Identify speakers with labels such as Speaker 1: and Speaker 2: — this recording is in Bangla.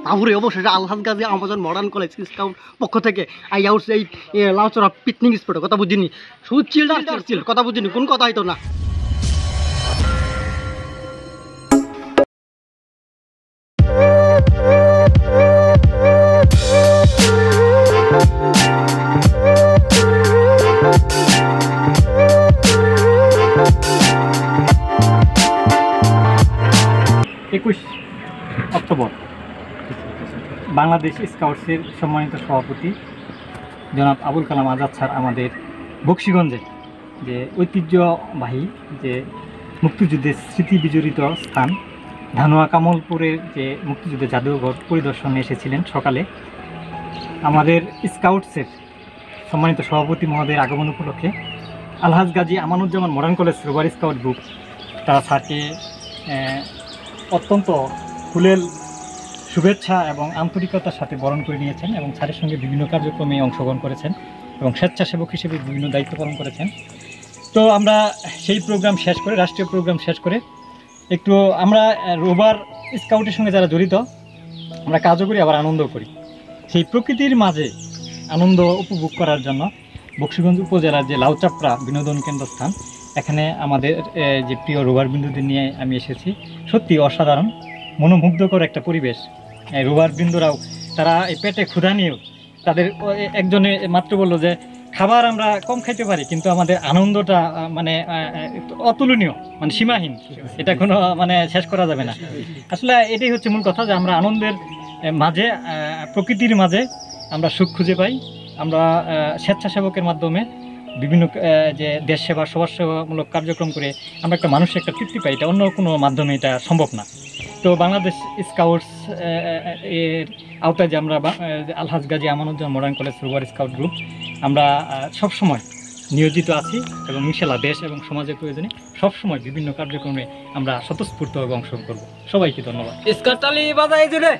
Speaker 1: তারপরে অবশেষে আলহাজ গাজী আমাজন মডার্ন কলেজ স্কাউট পক্ষ থেকে আইয়া উঠছে এই লাউচড়া পিকনিক স্পটে। কথা বুঝিনি, শুধু চিল কথা বুঝিনি, কোন কথা হইতো না। 21 অক্টোবর বাংলাদেশ স্কাউটসের সম্মানিত সভাপতি জনাব আবুল কালাম আজাদ স্যার আমাদের বকশীগঞ্জে যে ঐতিহ্যবাহী যে মুক্তিযুদ্ধের স্মৃতি বিজড়িত স্থান ধানুয়া কামলপুরের যে মুক্তিযুদ্ধের জাদুঘর পরিদর্শনে এসেছিলেন সকালে। আমাদের স্কাউটসের সম্মানিত সভাপতি মহোদয়ের আগমন উপলক্ষে Alhaj Gazi Amanuzzaman modern college rover scout group তারা স্যারকে অত্যন্ত ফুলেল শুভেচ্ছা এবং আন্তরিকতার সাথে বরণ করে নিয়েছেন এবং স্যারের সঙ্গে বিভিন্ন কার্যক্রমে অংশগ্রহণ করেছেন এবং স্বেচ্ছাসেবক হিসেবে বিভিন্ন দায়িত্ব পালন করেছেন। তো আমরা সেই প্রোগ্রাম শেষ করে, রাষ্ট্রীয় প্রোগ্রাম শেষ করে একটু আমরা রোভার স্কাউটের সঙ্গে যারা জড়িত আমরা কাজও করি আবার আনন্দও করি। সেই প্রকৃতির মাঝে আনন্দ উপভোগ করার জন্য বকশীগঞ্জ উপজেলার যে লাউচাপড়া বিনোদন কেন্দ্রস্থান, এখানে আমাদের যে প্রিয় রোভার বৃন্দদের নিয়ে আমি এসেছি। সত্যি অসাধারণ মনোমুগ্ধকর একটা পরিবেশ। রোভার বৃন্দরাও তারা এই পেটে ক্ষুধা নিয়েও তাদের একজনে মাত্র বললো যে খাবার আমরা কম খাইতে পারি কিন্তু আমাদের আনন্দটা মানে অতুলনীয়, মানে সীমাহীন, এটা কোনো মানে শেষ করা যাবে না। আসলে এটাই হচ্ছে মূল কথা যে আমরা আনন্দের মাঝে, প্রকৃতির মাঝে আমরা সুখ খুঁজে পাই। আমরা স্বেচ্ছাসেবকের মাধ্যমে বিভিন্ন যে দেশ সেবা সমাজসেবামূলক কার্যক্রম করে আমরা একটা মানুষের একটা তৃপ্তি পাই, এটা অন্য কোনো মাধ্যমে এটা সম্ভব না। তো বাংলাদেশ স্কাউটস এর আওতায় যে আমরা Alhaj Gazi Amanuzzaman modern college rover scout group আমরা সবসময় নিয়োজিত আছি এবং ইনশাআল্লাহ দেশ এবং সমাজের প্রয়োজনে সবসময় বিভিন্ন কার্যক্রমে আমরা স্বতঃস্ফূর্তভাবে অংশগ্রহণ করব। সবাইকে ধন্যবাদ।
Speaker 2: ইস্কারতালি বাজাই জুড়ে